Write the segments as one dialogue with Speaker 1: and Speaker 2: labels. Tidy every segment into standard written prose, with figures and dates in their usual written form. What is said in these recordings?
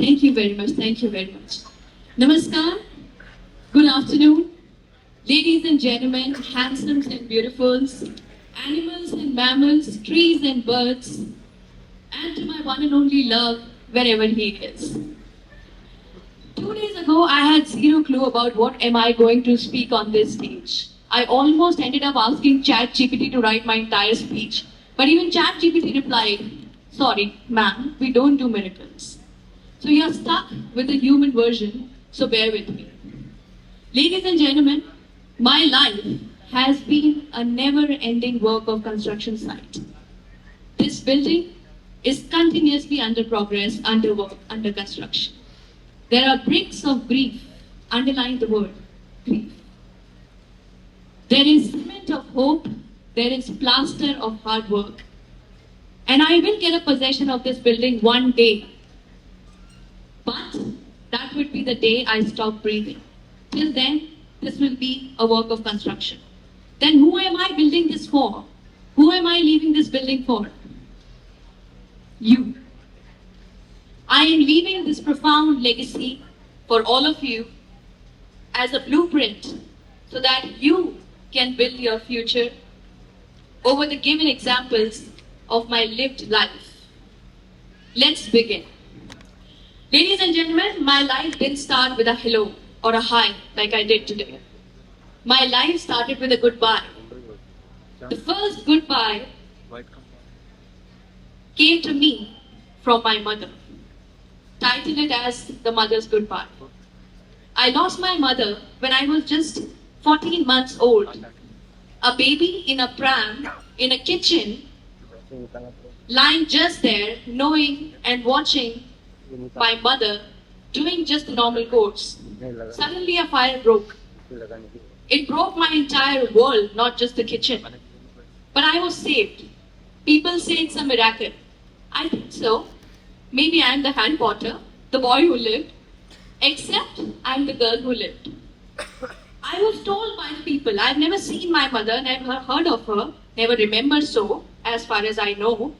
Speaker 1: Thank you very much. Thank you very much. Namaskar. Good afternoon. Ladies and gentlemen, handsomes and beautifuls, animals and mammals, trees and birds, and to my one and only love, wherever he is. 2 days ago, I had zero clue about what am I going to speak on this stage. I almost ended up asking ChatGPT to write my entire speech. But even ChatGPT replied, sorry, ma'am, we don't do miracles. So you're stuck with the human version, so bear with me. Ladies and gentlemen, my life has been a never-ending work of construction site. This building is continuously under progress, under work, under construction. There are bricks of grief, underline the word grief. There is cement of hope, there is plaster of hard work. And I will get a possession of this building one day. But that would be the day I stop breathing. Till then, this will be a work of construction. Then who am I building this for? Who am I leaving this building for? You. I am leaving this profound legacy for all of you as a blueprint so that you can build your future over the given examples of my lived life. Let's begin. Ladies and gentlemen, my life didn't start with a hello or a hi like I did today. My life started with a goodbye. The first goodbye came to me from my mother. Titled it as The Mother's Goodbye. I lost my mother when I was just 14 months old. A baby in a pram, in a kitchen, lying just there, knowing and watching my mother doing just the normal course. Suddenly a fire broke. It broke my entire world, not just the kitchen. But I was saved. People say it's a miracle. I think so. Maybe I'm the Harry Potter, the boy who lived, except I'm the girl who lived. I was told by the people, I've never seen my mother, never heard of her, never remember so, as far as I know,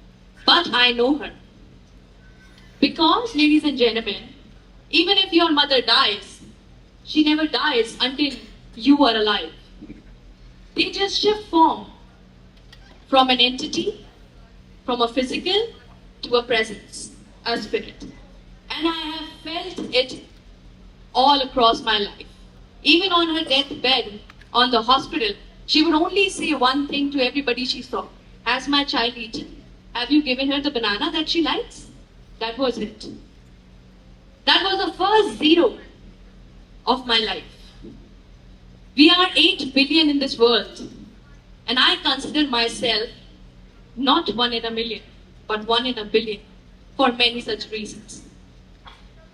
Speaker 1: but I know her. Because, ladies and gentlemen, even if your mother dies, she never dies until you are alive. They just shift form from an entity, from a physical to a presence, a spirit. And I have felt it all across my life. Even on her deathbed, on the hospital, she would only say one thing to everybody she saw. Has my child eaten? Have you given her the banana that she likes? That was it. That was the first zero of my life. We are 8 billion in this world. And I consider myself not one in a million, but one in a billion for many such reasons.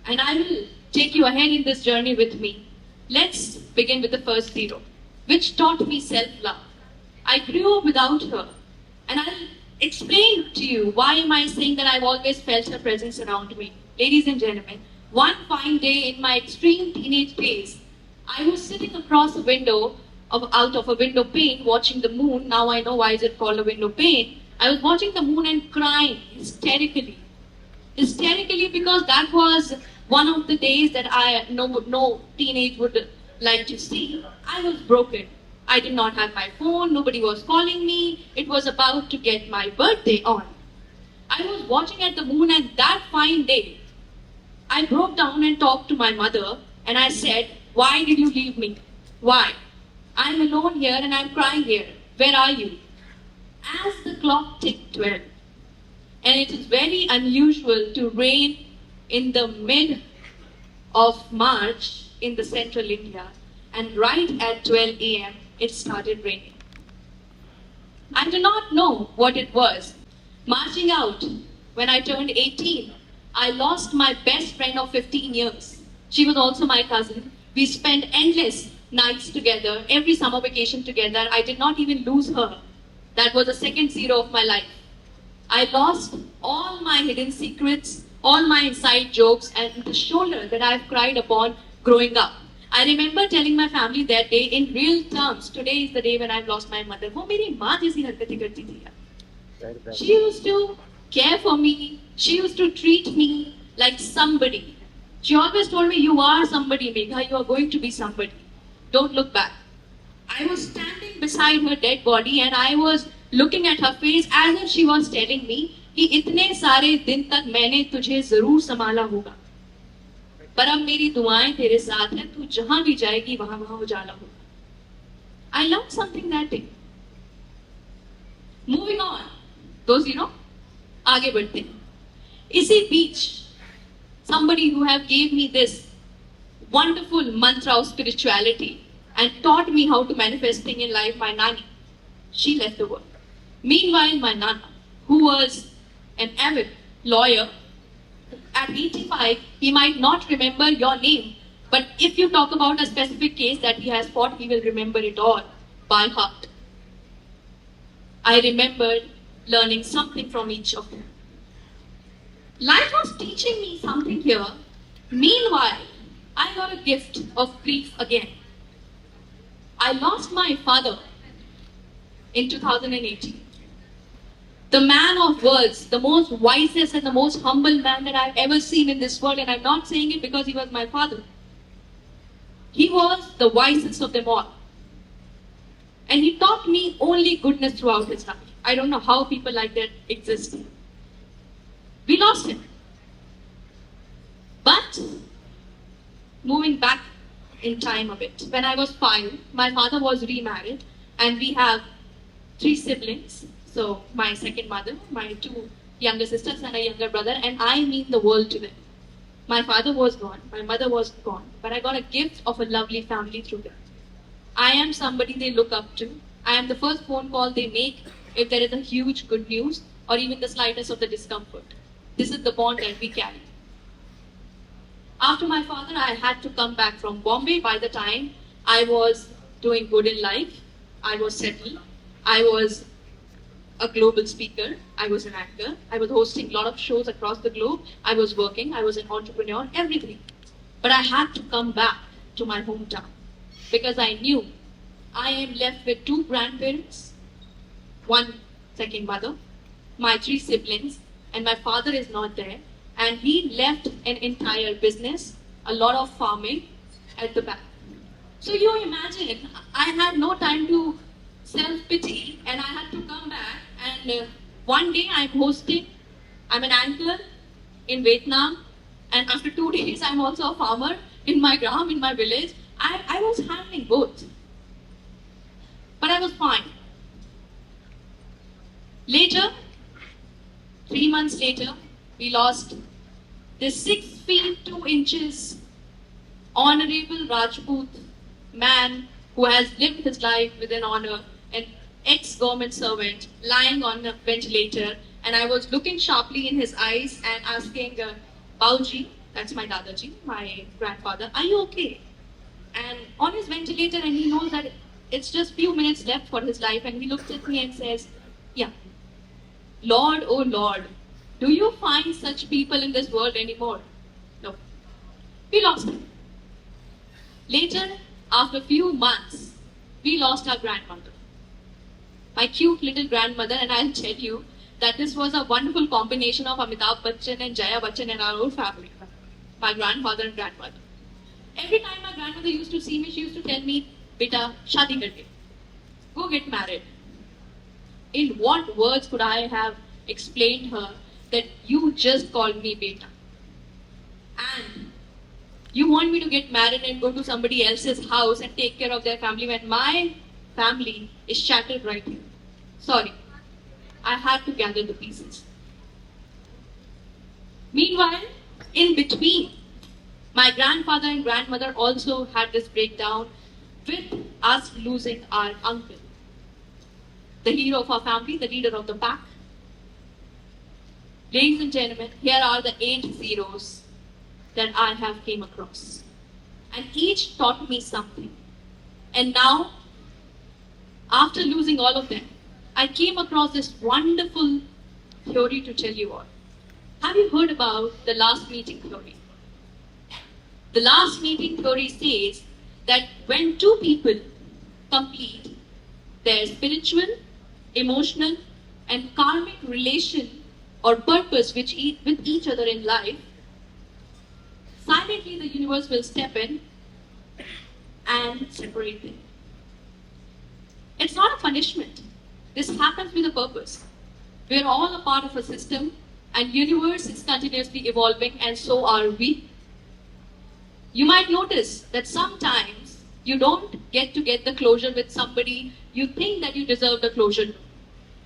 Speaker 1: And I will take you ahead in this journey with me. Let's begin with the first zero, which taught me self-love. I grew up without her. And I'll explain to you why am I saying that I've always felt her presence around me. Ladies and gentlemen, one fine day in my extreme teenage days, I was sitting across a window, out of a window pane, watching the moon. Now I know why is it called a window pane. I was watching the moon and crying hysterically. Hysterically because that was one of the days that no teenage would like to see. I was broken. I did not have my phone, nobody was calling me. It was about to get my birthday on. I was watching at the moon and that fine day, I broke down and talked to my mother and I said, why did you leave me? Why? I'm alone here and I'm crying here. Where are you? As the clock ticked 12, and it is very unusual to rain in the mid of March in the central India, and right at 12 a.m. it started raining. I do not know what it was. Marching out, when I turned 18, I lost my best friend of 15 years. She was also my cousin. We spent endless nights together, every summer vacation together. I did not even lose her. That was the second zero of my life. I lost all my hidden secrets, all my inside jokes, and the shoulder that I've cried upon growing up. I remember telling my family that day in real terms, today is the day when I've lost my mother. वो मेरी माँ जैसी हरकतें करती थी यार. She used to care for me. She used to treat me like somebody. She always told me, you are somebody, Megha, you are going to be somebody. Don't look back. I was standing beside her dead body and I was looking at her face as if she was telling me कि इतने सारे दिन तक मैंने तुझे जरूर संभाला होगा, पर अब मेरी दुआएं तेरे साथ हैं, तू जहां भी जाएगी वहां वहां उजाला होगा. I learned something that day. Moving on, those आगे बढ़ते हैं. इसी बीच somebody who have gave me this wonderful mantra of spirituality and taught me how to manifest things in life, my Nani, she left the world. Meanwhile, my Nana, who was an avid lawyer, at 85, he might not remember your name, but if you talk about a specific case that he has fought, he will remember it all by heart. I remembered learning something from each of them. Life was teaching me something here. Meanwhile, I got a gift of grief again. I lost my father in 2018. The man of words, the most wisest and the most humble man that I've ever seen in this world, and I'm not saying it because he was my father. He was the wisest of them all. And he taught me only goodness throughout his life. I don't know how people like that exist. We lost him. But moving back in time a bit, when I was 5, my father was remarried and we have 3 siblings. So my second mother, my 2 younger sisters and a younger brother, and I mean the world to them. My father was gone, my mother was gone, but I got a gift of a lovely family through them. I am somebody they look up to. I am the first phone call they make if there is a huge good news or even the slightest of the discomfort. This is the bond that we carry. After my father, I had to come back from Bombay. By the time I was doing good in life, I was settled. I was a global speaker. I was an actor. I was hosting a lot of shows across the globe. I was working. I was an entrepreneur, everything. But I had to come back to my hometown because I knew I am left with 2 grandparents, 1 second mother, my 3 siblings, and my father is not there. And he left an entire business, a lot of farming at the back. So you imagine, I had no time to self-pity and I had to come back. And one day I'm an anchor in Vietnam. And after 2 days, I'm also a farmer in my gram, in my village. I was handling both. But I was fine. Later, 3 months later, we lost the 6 feet 2 inches honorable Rajput man who has lived his life with an honor, an ex-government servant lying on a ventilator, and I was looking sharply in his eyes and asking, Bauji, that's my Dadaji, my grandfather, are you okay? And on his ventilator, and he knows that it's just few minutes left for his life, and he looks at me and says, yeah, Lord, oh Lord, do you find such people in this world anymore? No. We lost him. Later, after a few months, we lost our grandmother. My cute little grandmother, and I'll tell you that this was a wonderful combination of Amitabh Bachchan and Jaya Bachchan in our own family. My grandfather and grandmother. Every time my grandmother used to see me, she used to tell me, Beta, shadi kar ke. Go get married. In what words could I have explained her that you just called me beta? And you want me to get married and go to somebody else's house and take care of their family when my family is shattered right here. Sorry. I had to gather the pieces. Meanwhile, in between, my grandfather and grandmother also had this breakdown with us losing our uncle. The hero of our family, the leader of the pack. Ladies and gentlemen, here are the 8 zeros that I have came across. And each taught me something. And now, after losing all of them, I came across this wonderful theory to tell you all. Have you heard about the last meeting theory? The last meeting theory says that when 2 people complete their spiritual, emotional, and karmic relation or purpose with each other in life, silently the universe will step in and separate them. It's not a punishment. This happens with a purpose. We're all a part of a system, and universe is continuously evolving, and so are we. You might notice that sometimes you don't get the closure with somebody you think that you deserve the closure to.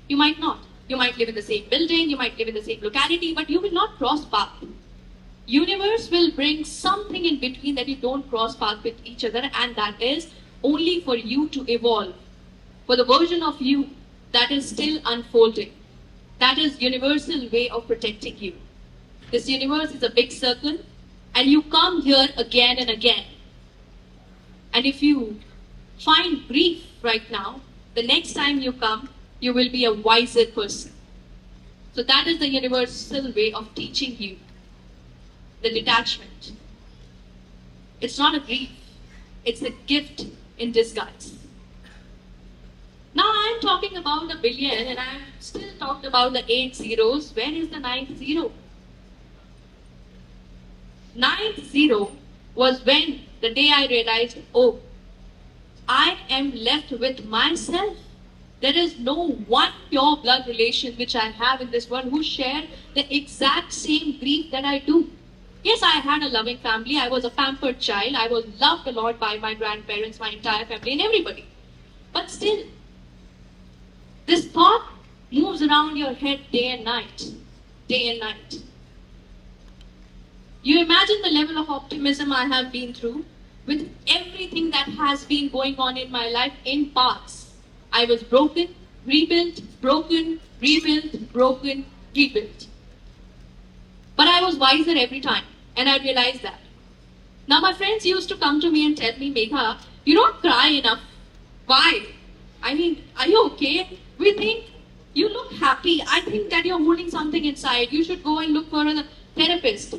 Speaker 1: You might not. You might live in the same building, you might live in the same locality, but you will not cross path. Universe will bring something in between that you don't cross path with each other, and that is only for you to evolve, for the version of you that is still unfolding. That is universal way of protecting you. This universe is a big circle, and you come here again and again. And if you find grief right now, the next time you come, you will be a wiser person. So that is the universal way of teaching you the detachment. It's not a grief, it's a gift in disguise. Now I'm talking about the billion, and I'm still talking about the 8 zeros. Where is the 9th zero? 9th zero was when the day I realized, oh, I am left with myself. There is no one pure blood relation which I have in this world who share the exact same grief that I do. Yes, I had a loving family. I was a pampered child. I was loved a lot by my grandparents, my entire family, and everybody. But still, this thought moves around your head day and night. Day and night. You imagine the level of optimism I have been through with everything that has been going on in my life in parts. I was broken, rebuilt, broken, rebuilt, broken, rebuilt. But I was wiser every time, and I realized that. Now my friends used to come to me and tell me, Megha, you don't cry enough. Why? I mean, are you okay? We think you look happy. I think that you're holding something inside. You should go and look for a therapist.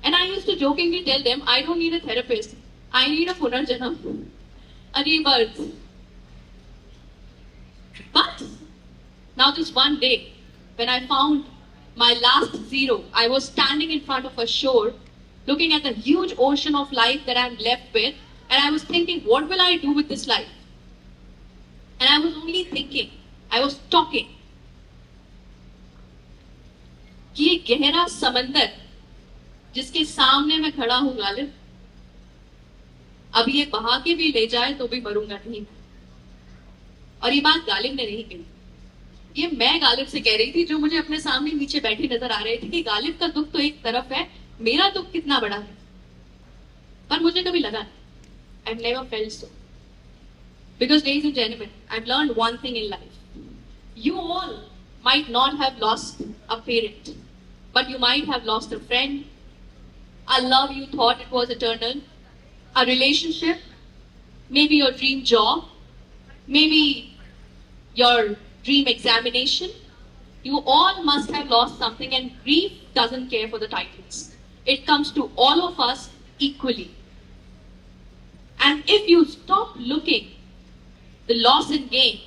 Speaker 1: And I used to jokingly tell them, I don't need a therapist. I need a punarjanam, a rebirth. But now this one day, when I found my last zero, I was standing in front of a shore, looking at the huge ocean of life that I'm left with, and I was thinking, what will I do with this life? And I was only thinking, I was talking, कि ये गहरा समंदर जिसके सामने मैं खड़ा हूं गालिब, अब ये बहा के भी ले जाए तो भी मरूंगा नहीं। और ये बात गालिब ने नहीं कही, ये मैं गालिब से कह रही थी, जो मुझे अपने सामने नीचे बैठी नजर आ रहे थे, कि गालिब का दुख तो एक तरफ है, मेरा दुख कितना बड़ा है। पर मुझे कभी लगा नहीं, I've never felt so. Because ladies and gentlemen, I've learned one thing in life. You all might not have lost a parent, but you might have lost a friend, a love you thought it was eternal, a relationship, maybe your dream job, maybe your dream examination. You all must have lost something, and grief doesn't care for the titles. It comes to all of us equally. And if you stop looking the loss and gain,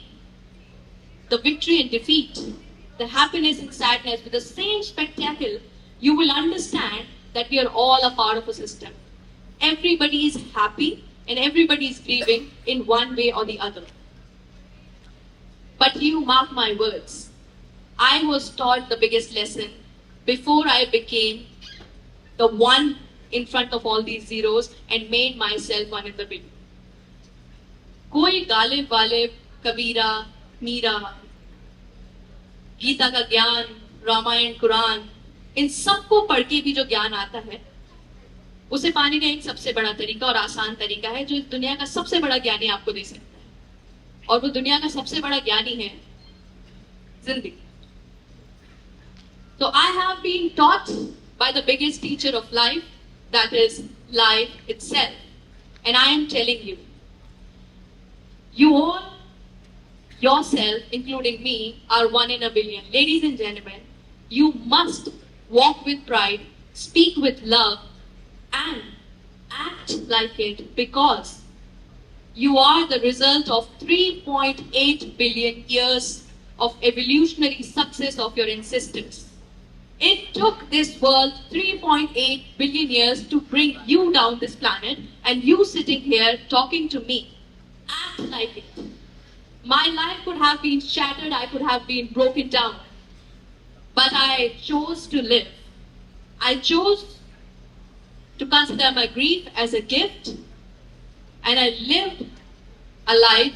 Speaker 1: the victory and defeat, the happiness and sadness with the same spectacle, you will understand that we are all a part of a system. Everybody is happy and everybody is grieving in one way or the other. But you mark my words, I was taught the biggest lesson before I became the one in front of all these zeros and made myself one in the middle. कोई गालिब वालिब, कबीरा, मीरा, गीता का ज्ञान, रामायण, कुरान, इन सबको पढ़ के भी जो ज्ञान आता है, उसे पाने का एक सबसे बड़ा तरीका और आसान तरीका है, जो इस दुनिया का सबसे बड़ा ज्ञानी आपको दे सकता है। और वो दुनिया का सबसे बड़ा ज्ञानी है जिंदगी। So I have been taught by the biggest teacher of life, that is life itself. And I am telling you, you all, yourself, including me, are one in a billion. Ladies and gentlemen, you must walk with pride, speak with love, and act like it, because you are the result of 3.8 billion years of evolutionary success of your ancestors. It took this world 3.8 billion years to bring you down this planet, and you sitting here talking to me. Act like it. My life could have been shattered, I could have been broken down. But I chose to live. I chose to consider my grief as a gift, and I lived a life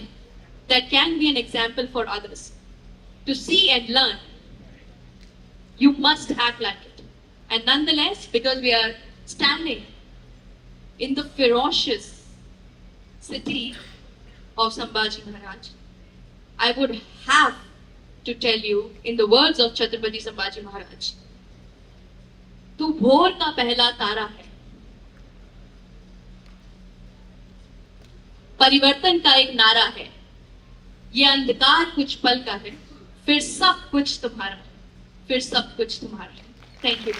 Speaker 1: that can be an example for others to see and learn. You must act like it. And nonetheless, because we are standing in the ferocious city of Sambhaji Maharaj, I would have to tell you, in the words of Chhatrapati Sambhaji Maharaj, तू भोर का पहला तारा है, परिवर्तन का एक नारा है, ये अंधकार कुछ पल का है, फिर सब कुछ तुम्हारा है, फिर सब कुछ तुम्हारा है. Thank you.